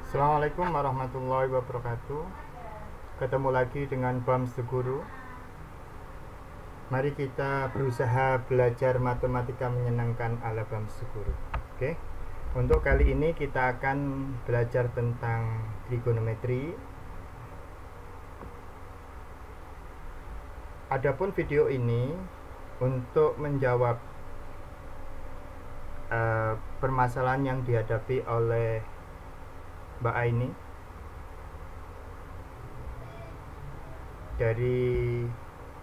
Assalamualaikum warahmatullahi wabarakatuh. Ketemu lagi dengan Bams the Guru. Mari kita berusaha belajar matematika menyenangkan ala Bams the Guru. Oke. Untuk kali ini kita akan belajar tentang trigonometri. Adapun video ini untuk menjawab permasalahan yang dihadapi oleh Mbak Aini dari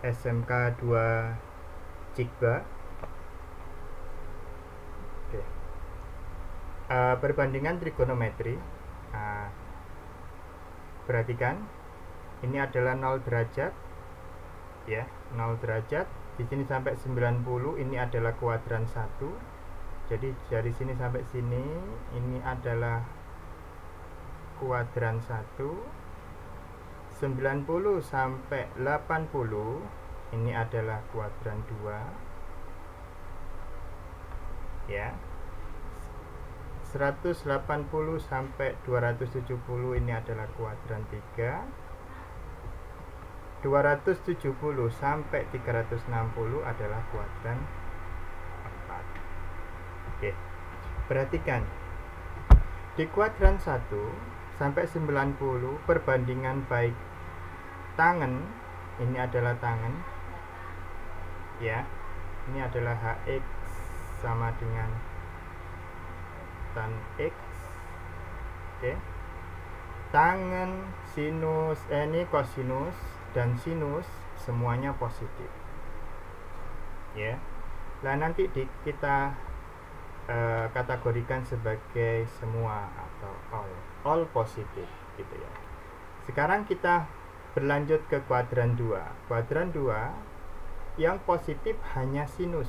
SMK 2 Cikba. Oke. Perbandingan trigonometri. Perhatikan, ini adalah 0 derajat ya, 0 derajat. Di sini sampai 90 ini adalah kuadran 1. Jadi dari sini sampai sini ini adalah kuadran 1. 90 sampai 80 ini adalah kuadran 2 ya. 180 sampai 270 ini adalah kuadran 3. 270 sampai 360 adalah kuadran 4. Oke. Perhatikan. Di kuadran 1 sampai 90 perbandingan baik tangen, ini adalah tangen ya, ini adalah hx sama dengan tan x. Oke. Tangen, sinus, ini kosinus dan sinus semuanya positif ya. Nah nanti kita kategorikan sebagai semua atau all positif gitu ya. Sekarang kita berlanjut ke kuadran 2. Kuadran 2 yang positif hanya sinus,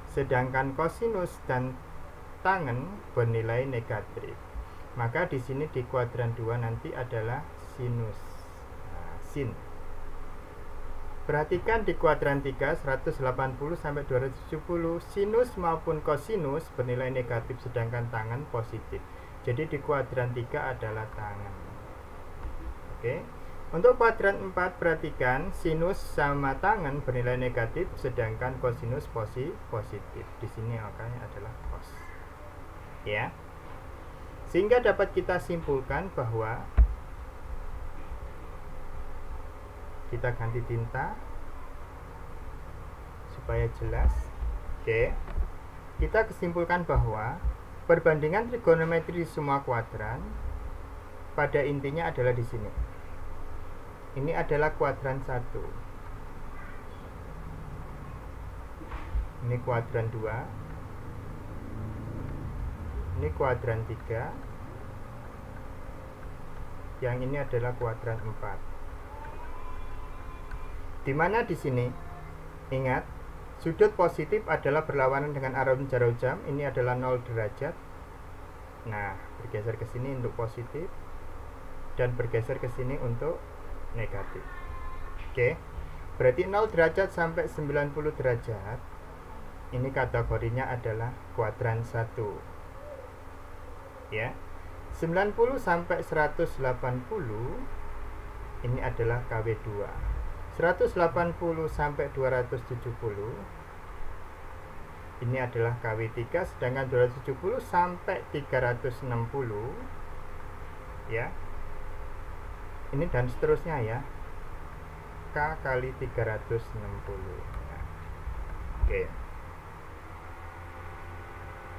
sedangkan kosinus dan tangen bernilai negatif. Maka di sini di kuadran 2 nanti adalah sinus. Sin. Perhatikan di kuadran 3 180 sampai 270 sinus maupun kosinus bernilai negatif sedangkan tangen positif. Jadi di kuadran 3 adalah tangen. Oke. Untuk kuadran 4 perhatikan sinus sama tangen bernilai negatif sedangkan kosinus positif. Di sini angkanya adalah cos. Ya. Sehingga dapat kita simpulkan bahwa kita ganti tinta supaya jelas. Oke. Kita kesimpulkan bahwa perbandingan trigonometri di semua kuadran pada intinya adalah di sini. Ini adalah kuadran 1. Ini kuadran 2. Ini kuadran 3. Yang ini adalah kuadran 4. Di mana di sini ingat sudut positif adalah berlawanan dengan arah jarak jam. Ini adalah 0 derajat. Nah, bergeser ke sini untuk positif dan bergeser ke sini untuk negatif. Oke. Berarti 0 derajat sampai 90 derajat ini kategorinya adalah kuadran 1. Ya. 90 sampai 180 ini adalah KW2. 180 sampai 270 ini adalah KW3, sedangkan 270 sampai 360 ya. Ini dan seterusnya ya. K kali 360. Nah, oke.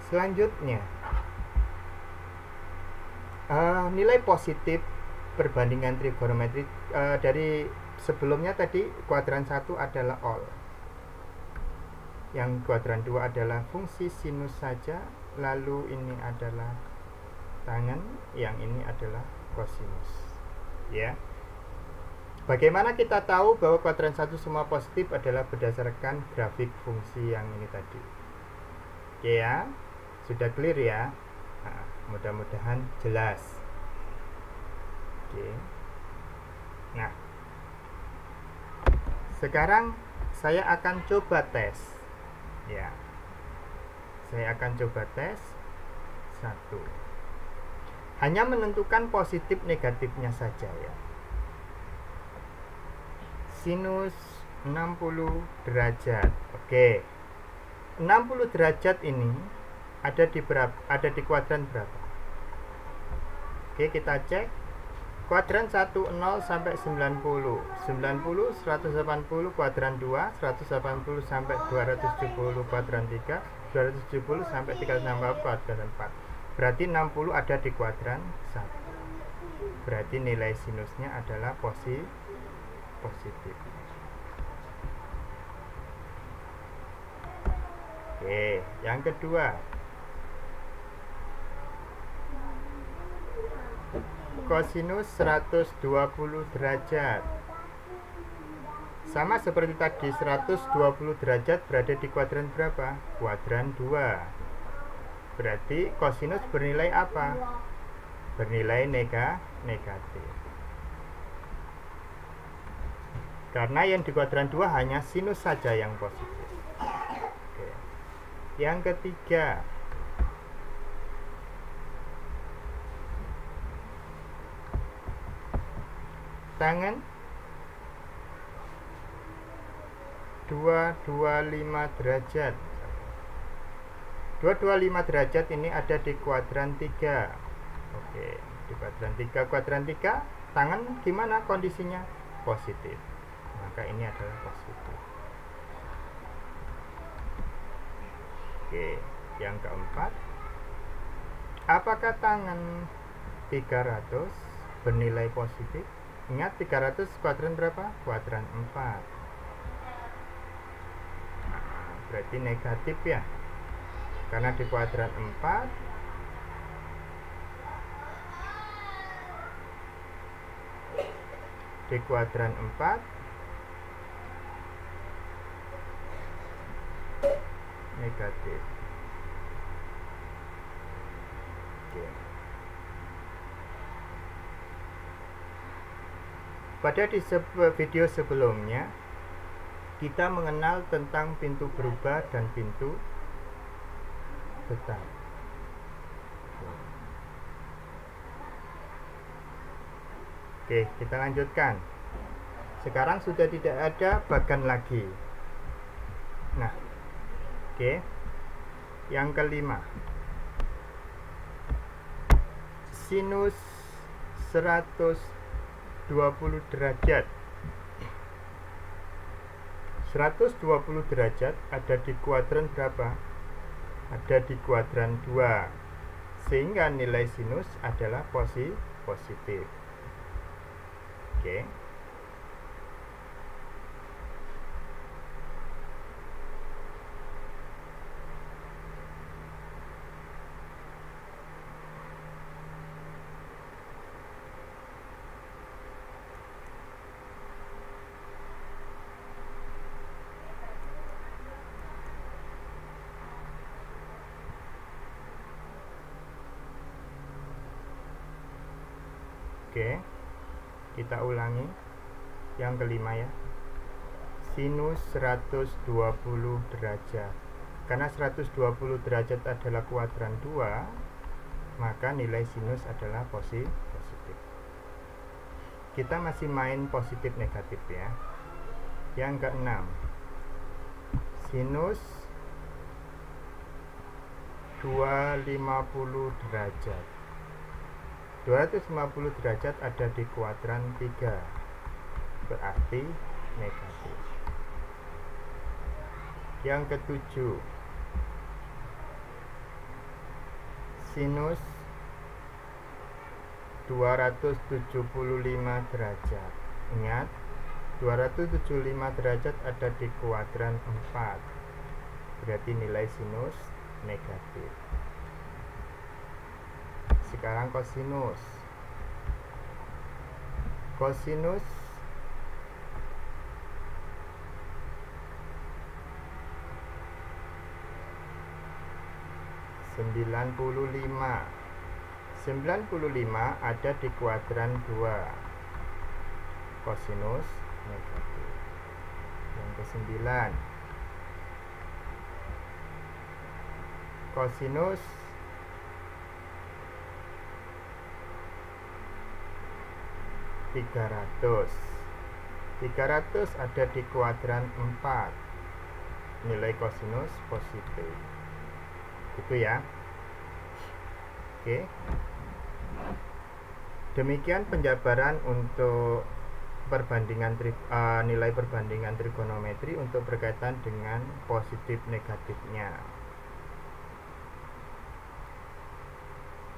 Selanjutnya nilai positif perbandingan trigonometri dari sebelumnya tadi kuadran 1 adalah all. Yang kuadran 2 adalah fungsi sinus saja, lalu ini adalah tangen, yang ini adalah kosinus. Ya. Bagaimana kita tahu bahwa kuadran 1 semua positif adalah berdasarkan grafik fungsi yang ini tadi. Oke ya. Sudah clear ya? Nah, mudah-mudahan jelas. Oke. Nah, sekarang saya akan coba tes ya. Saya akan coba tes 1. hanya menentukan positif negatifnya saja ya. Sinus 60 derajat. Oke. 60 derajat ini ada di kuadran berapa? Oke, kita cek. Kuadran 10 sampai 90. 90 180 kuadran 2, 180 sampai 270 kuadran 3, 270 sampai 360 kuadran 4. Berarti 60 ada di kuadran 1. Berarti nilai sinusnya adalah positif. Oke, yang kedua. Kosinus 120 derajat. Sama seperti tadi, 120 derajat berada di kuadran berapa? Kuadran 2. Berarti kosinus bernilai apa? Bernilai negatif. Karena yang di kuadran 2 hanya sinus saja yang positif. Oke. Yang ketiga. Tangan 225 derajat. 225 derajat ini ada di kuadran 3. Oke, di kuadran 3. Kuadran 3, tangan gimana kondisinya? Positif. Maka ini adalah positif. Oke, yang keempat. Apakah tangan 300 bernilai positif? Ingat 300 kuadran berapa? Kuadran 4. Nah, berarti negatif ya. Karena di kuadran 4 negatif. Oke. Pada video sebelumnya kita mengenal tentang pintu berubah dan pintu tetap. Oke, kita lanjutkan. Sekarang sudah tidak ada bagan lagi. Nah, oke. Yang kelima. Sinus 120 derajat. 120 derajat ada di kuadran berapa? Ada di kuadran 2. Sehingga nilai sinus adalah positif. Oke. Oke, kita ulangi yang kelima ya. Sinus 120 derajat. Karena 120 derajat adalah kuadran 2, maka nilai sinus adalah positif. Kita masih main positif negatif ya. Yang keenam, sinus 250 derajat. 250 derajat ada di kuadran 3, berarti negatif. Yang ketujuh, sinus 275 derajat. Ingat, 275 derajat ada di kuadran 4, berarti nilai sinus negatif. Sekarang kosinus. Kosinus 95 ada di kuadran 2, kosinus negatif. Yang ke-9, kosinus 300 ada di kuadran 4, nilai kosinus positif gitu ya. Oke, demikian penjabaran untuk nilai perbandingan trigonometri untuk berkaitan dengan positif negatifnya.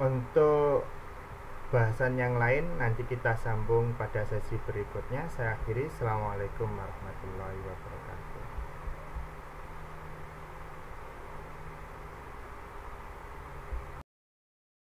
Untuk bahasan yang lain nanti kita sambung pada sesi berikutnya. Saya akhiri. Assalamualaikum warahmatullahi wabarakatuh.